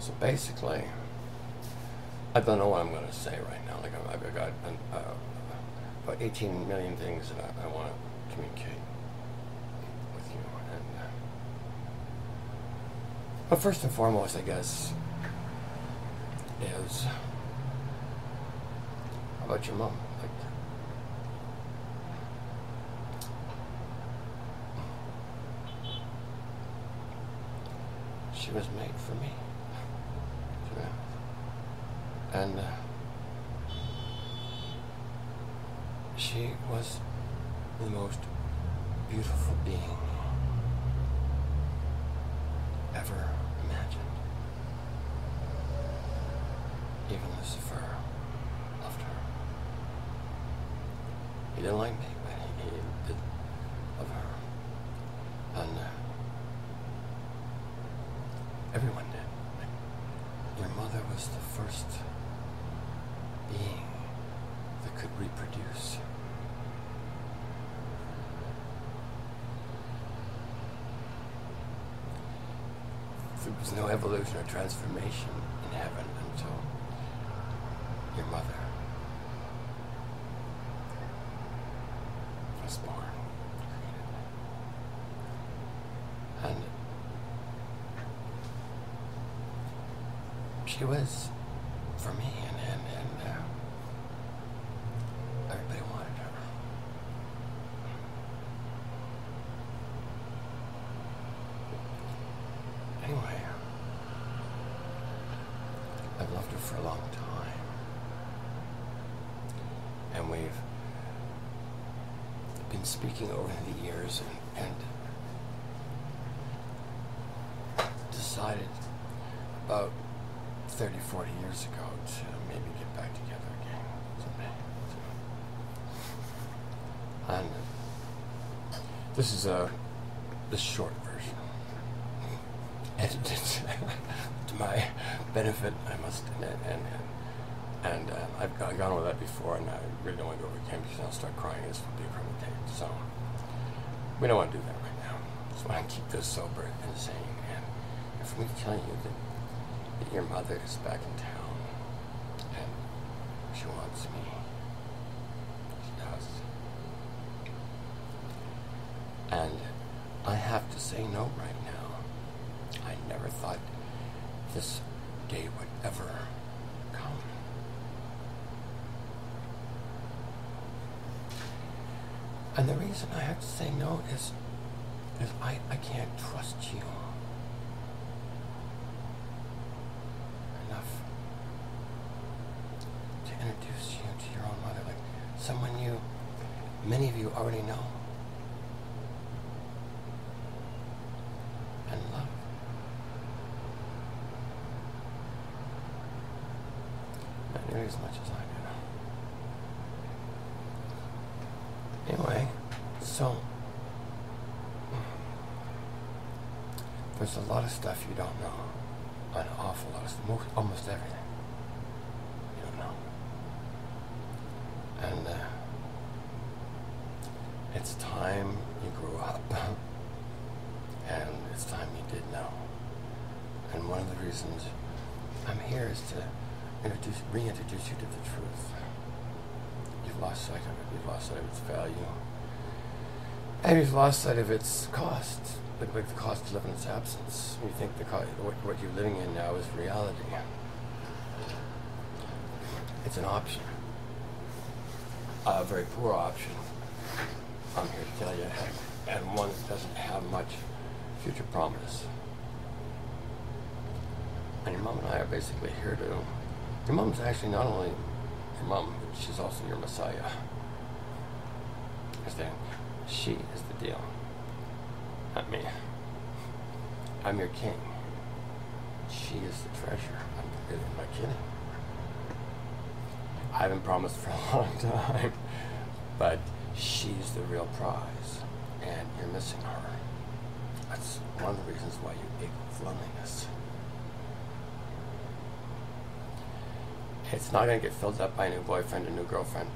So basically, I don't know what I'm going to say right now. Like I've got about 18 million things that I want to communicate with you. And but first and foremost, I guess, is about your mom. Like, she was made for me. And she was the most beautiful being ever imagined. Even Lucifer loved her. He didn't like me, but he did love her. And everyone did. Your mother was the first being that could reproduce. There was no evolution or transformation in heaven until your mother was born, created. And she was for me, and everybody wanted her. Anyway, I've loved her for a long time, and we've been speaking over the years and decided about 30, 40 years ago to maybe get back together again someday. And this is the short version, edited to my benefit, I must admit, and I've gone over that before, and I really don't want to go over it again because I'll start crying. This will be a criminal tape, so we don't want to do that right now. Just want to keep this sober and sane, and for me to tell you that your mother is back in town, and she wants me. She does. And I have to say no right now. I never thought this day would ever come. And the reason I have to say no is I can't trust you enough to introduce you to your own mother, like someone many of you already know and love. Not nearly as much as I do. Anyway, so there's a lot of stuff you don't know. An awful lot of stuff, almost everything you don't know. And it's time you grew up, and it's time you did know. And one of the reasons I'm here is to reintroduce you to the truth. You've lost sight of it. You've lost sight of its value. And you've lost sight of its cost. Like the cost to live in its absence. You think what you're living in now is reality. It's an option. A very poor option, I'm here to tell you, and one that doesn't have much future promise. And your mom and I are basically here to... Your mom's actually not only your mom, but she's also your Messiah. Understand? She is the deal. Not me. I'm your king. She is the treasure. I'm not kidding. I haven't promised for a long time, but she's the real prize, and you're missing her. That's one of the reasons why you ache with loneliness. It's not going to get filled up by a new boyfriend or new girlfriend.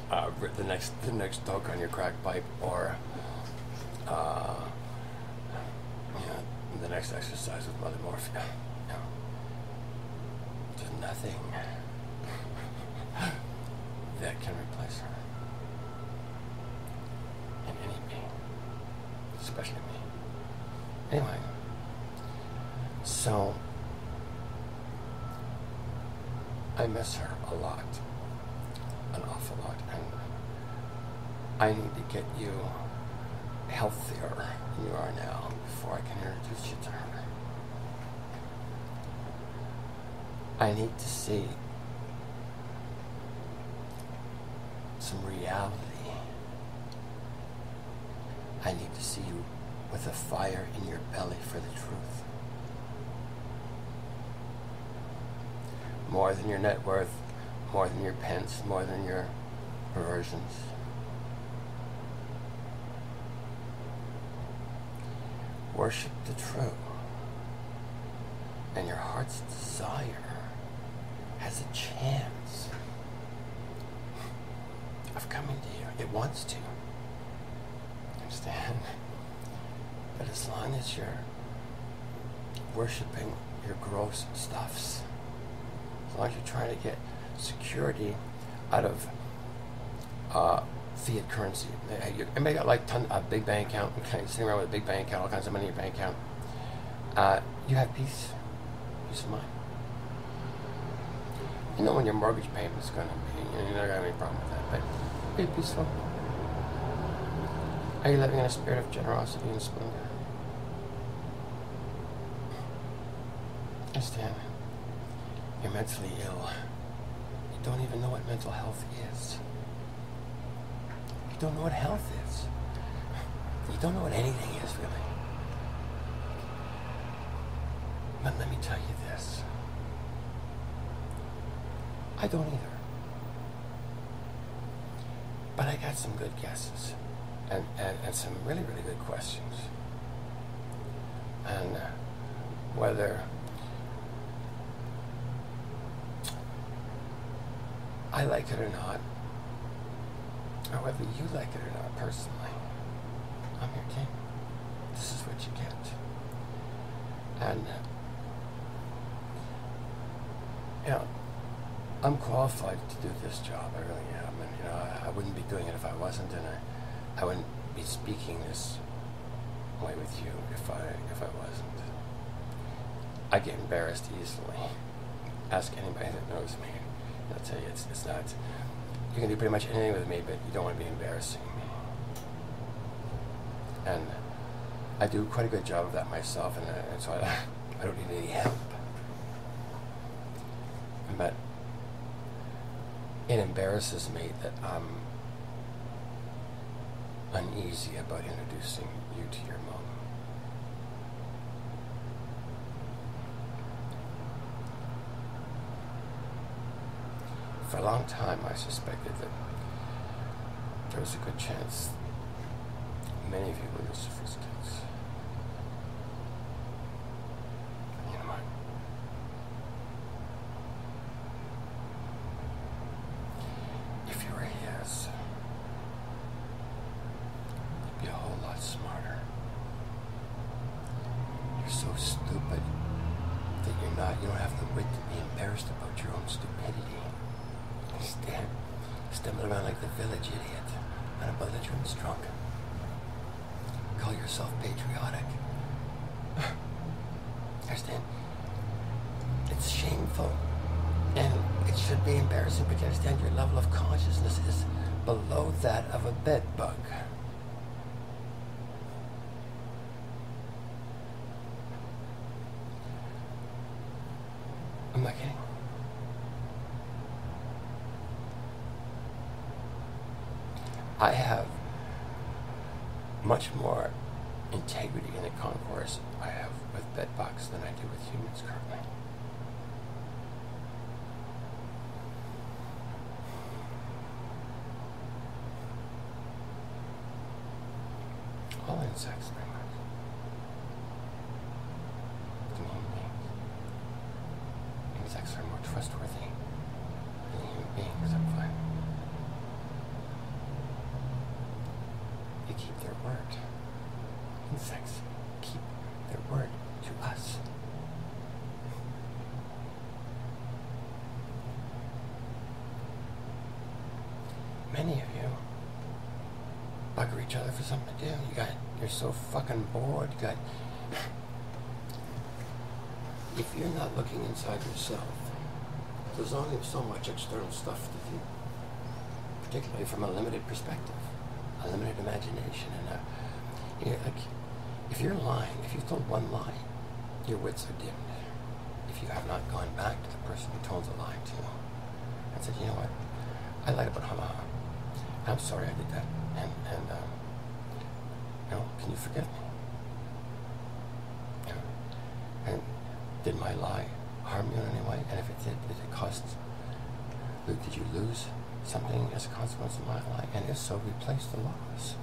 The next dog on your crack pipe, or the next exercise with Mother Morphia. No. There's nothing that can replace her. In any being. Especially me. Anyway. So, I miss her a lot. An awful lot. And I need to get you healthier than you are now before I can introduce you to her. I need to see some reality. I need to see you with a fire in your belly for the truth. More than your net worth, more than your pence, more than your perversions. Worship the true, and your heart's desire has a chance of coming to you. It wants to. Understand? But as long as you're worshiping your gross stuffs, as long as you're trying to get security out of fiat currency. Everybody got like a big bank account, okay, sitting around with a big bank account, all kinds of money in your bank account. You have peace of mind. You know when your mortgage payment's going to be, you're not going to have any problem with that, but be peaceful. Are you living in a spirit of generosity and splendor? Understand, you're mentally ill. You don't even know what mental health is. You don't know what health is. You don't know what anything is, really. But let me tell you this. I don't either. But I got some good guesses. And some really, really good questions. And whether I like it or not, or whether you like it or not personally, I'm your king. This is what you get. And, you know, I'm qualified to do this job. I really am. And, you know, I wouldn't be doing it if I wasn't, and I wouldn't be speaking this way with you if I wasn't. I get embarrassed easily. Ask anybody that knows me. I'll tell you, it's not. You can do pretty much anything with me, but you don't want to be embarrassing me. And I do quite a good job of that myself, and so I don't need any help. But it embarrasses me that I'm uneasy about introducing you to your mom. For a long time, I suspected that there was a good chance many of you were Lucifer's kids. You know what? If you were his, you'd be a whole lot smarter. You're so stupid that you don't have the wit to be embarrassed about your own stupidity. Instead, stumble around like the village idiot on a belligerent drunk. Call yourself patriotic. Understand? It's shameful, and it should be embarrassing, but you understand your level of consciousness is below that of a bed bug. I'm not kidding. I have much more integrity in the concourse I have with bedbugs than I do with humans currently. All insects, pretty much. Than human beings. Insects are more trustworthy than human beings, I'm fine. They keep their word. Insects keep their word to us. for each other for something to do. You're so fucking bored. If you're not looking inside yourself, there's only so much external stuff to view, particularly from a limited perspective, a limited imagination, and if you're lying, if you've told one lie, your wits are dimmed. If you have not gone back to the person who told the lie to you and said, you know what, I lied about Hamaha. I'm sorry I did that, and can you forgive me? And did my lie harm you in any way? And if it did it cost? Did you lose something as a consequence of my lie? And if so, replace the loss.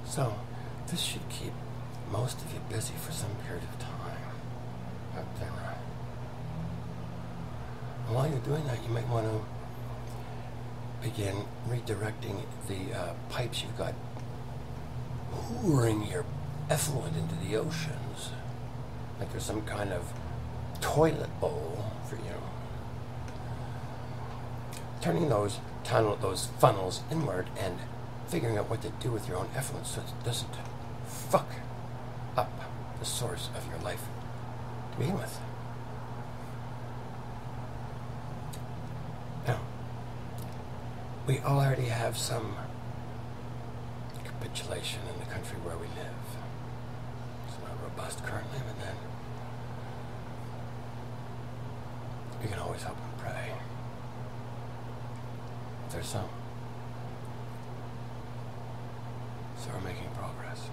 So, this should keep most of you busy for some period of time out there. And while you're doing that, you might want to begin redirecting the pipes you've got pouring your effluent into the oceans, like there's some kind of toilet bowl for you. Turning those funnels inward and figuring out what to do with your own effluent so it doesn't fuck up the source of your life to begin with. Now, we already have some capitulation in the country where we live. It's not robust currently, but then we can always hope and pray. There's some. So we're making progress.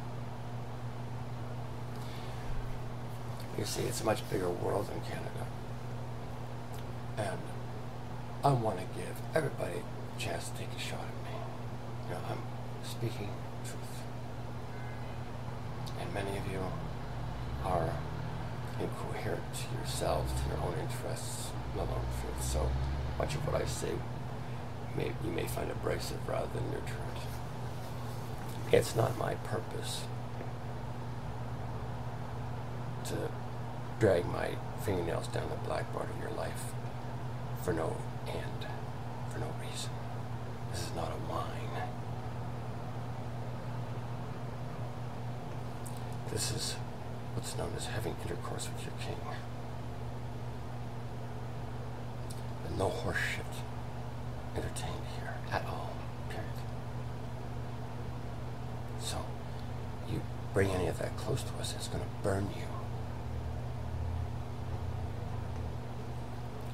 You see, it's a much bigger world than Canada. And I want to give everybody a chance to take a shot at me. You know, I'm speaking truth. And many of you are incoherent to yourselves, to your own interests, not own truth. So much of what I say you may find abrasive rather than nurturant. It's not my purpose to drag my fingernails down the blackboard of your life for no end, for no reason. This is not a whine. This is what's known as having intercourse with your king. And no horse shit entertained here at all, period. So, you bring any of that close to us, it's going to burn you.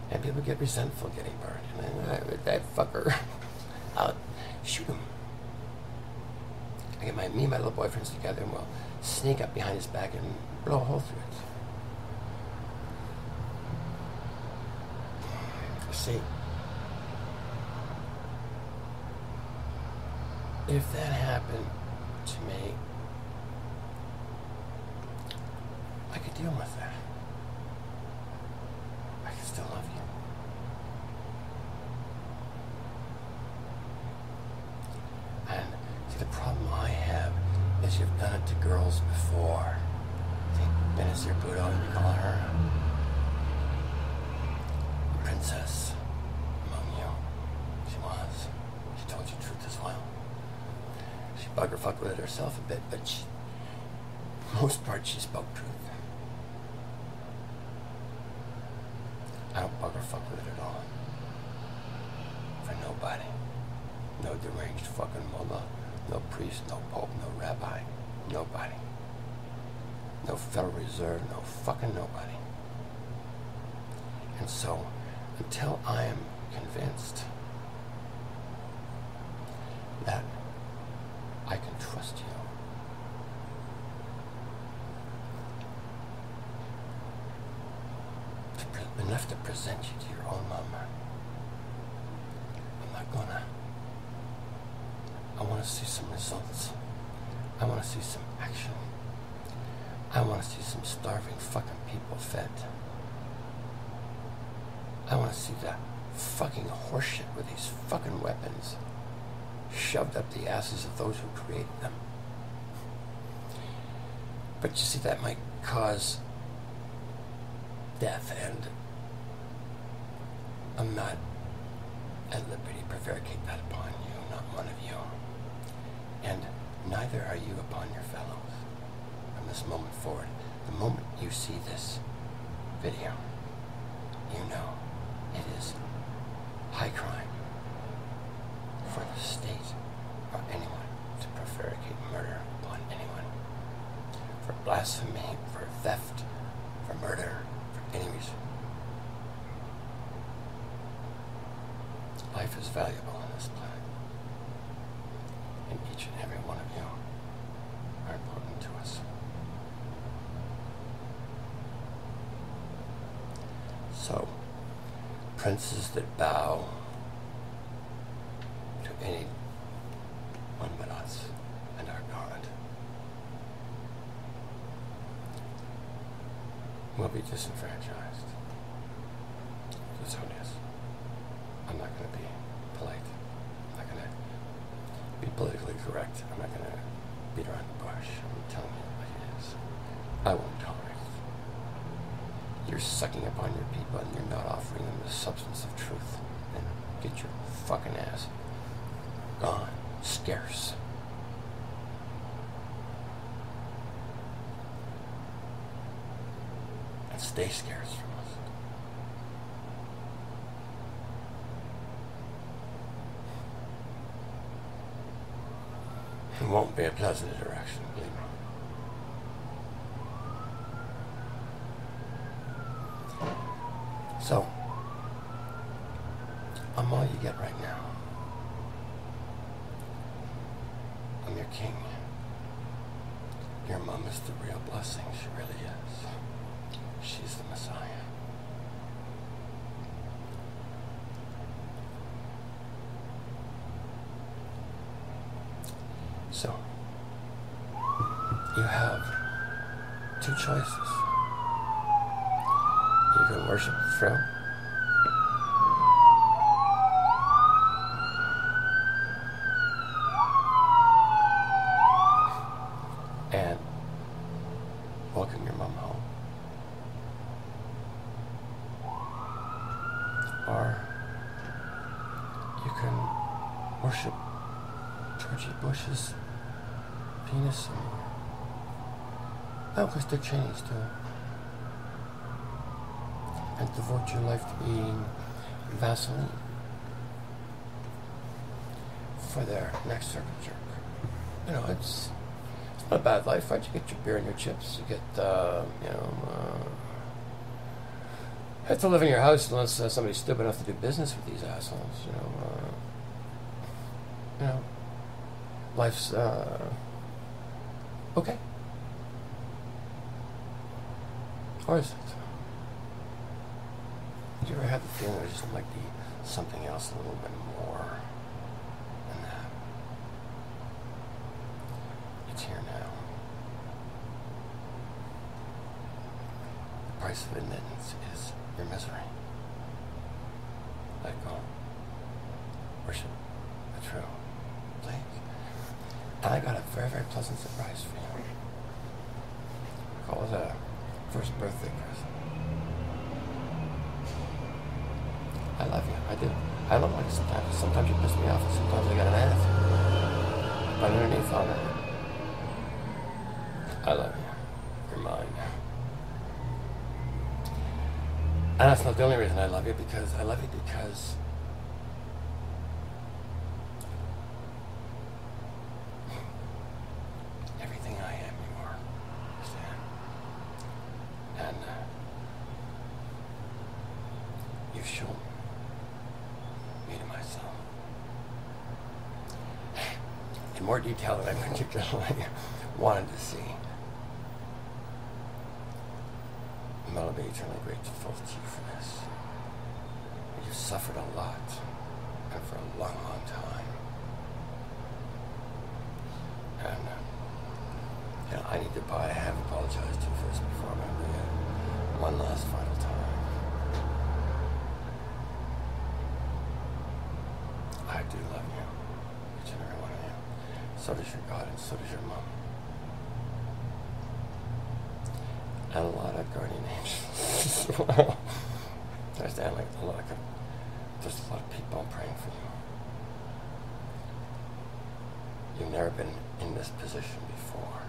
And people get resentful getting burned. And that fucker, I'll shoot him. I get me and my little boyfriends together and we'll sneak up behind his back and blow a hole through it. See, if that happened to me, I could deal with that. I can still love you. And see, the problem I have is you've done it to girls before. See, Benazir Bhutto, we call her a princess among you. She was. She told you truth as well. She bugger-fucked with it herself a bit, but most part she spoke truth. I don't bugger-fuck with it at all. For nobody. No deranged fucking mullah, no priest, no pope, no rabbi, nobody. No Federal Reserve, no fucking nobody. And so, until I am convinced that I can trust you, enough to present you to your own mama, I'm not gonna. I want to see some results. I want to see some action. I want to see some starving fucking people fed. I want to see that fucking horseshit with these fucking weapons shoved up the asses of those who created them. But you see, that might cause death, and I'm not at liberty prevaricate that upon you, not one of you. And neither are you upon your fellows. From this moment forward, the moment you see this video, you know it is high crime for the state or anyone to prevaricate murder upon anyone. For blasphemy, for theft, for murder, for any reason. Life is valuable on this planet. And each and every one of you are important to us. So, princes that bow to any one but us and our God will be disenfranchised. That's how it is. I'm not going to be polite. I'm not going to be politically correct. I'm not going to beat around the bush. I'm telling you what it is. I won't tolerate it. You're sucking upon your people and you're not offering them the substance of truth. Then get your fucking ass gone. Scarce. And stay scarce from us. It won't be a pleasant interaction, believe me. So, I'm all you get right now. I'm your king. Your mom is the real blessing, she really is. She's the Messiah. So, you have two choices. You can worship the throne, and welcome your mom home. Or you can worship Georgie Bush's penis and Uncle Dick Cheney's too. And devote your life to eating Vaseline for their next circle jerk. You know, it's not a bad life, right? You get your beer and your chips. You get, have to live in your house unless somebody's stupid enough to do business with these assholes. Life's okay. Or is it? Did you ever have the feeling there just might be something else a little bit more than that? It's here now. The price of admittance is your misery. Let go. Worship the true. Please. And I got a very, very pleasant surprise for you. Call it a first birthday present. I love you. I do. I love you sometimes. Sometimes you piss me off, and sometimes I got an attitude. But underneath all that, I love you. You're mine. And that's not the only reason I love you, because I love you because everything I am, you are. Understand? And you've shown me to myself in more detail than I particularly wanted to see. And I'll be eternally grateful to you for this. You've suffered a lot, and for a long, long time. And I need to buy. I have apologized to you first before I'm going to do it one last final time. I do love you, each and every one of you. So does your God, and so does your mom. And a lot of guardian angels as well. I understand, like a lot of there's a lot of people praying for you. You've never been in this position before.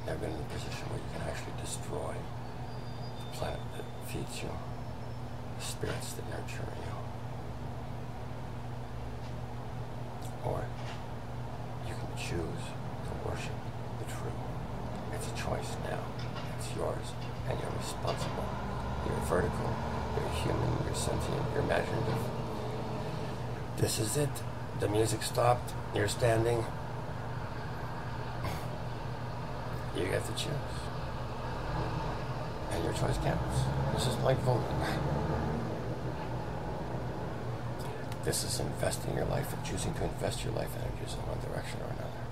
Never been in a position where you can actually destroy the planet that feeds you, the spirits that nurture you. Or you can choose to worship the true. It's a choice now. It's yours, and you're responsible. You're vertical, you're human, you're sentient, you're imaginative. This is it. The music stopped. You're standing. You get to choose. And your choice counts. This is like voting. This is investing your life and choosing to invest your life energies in one direction or another.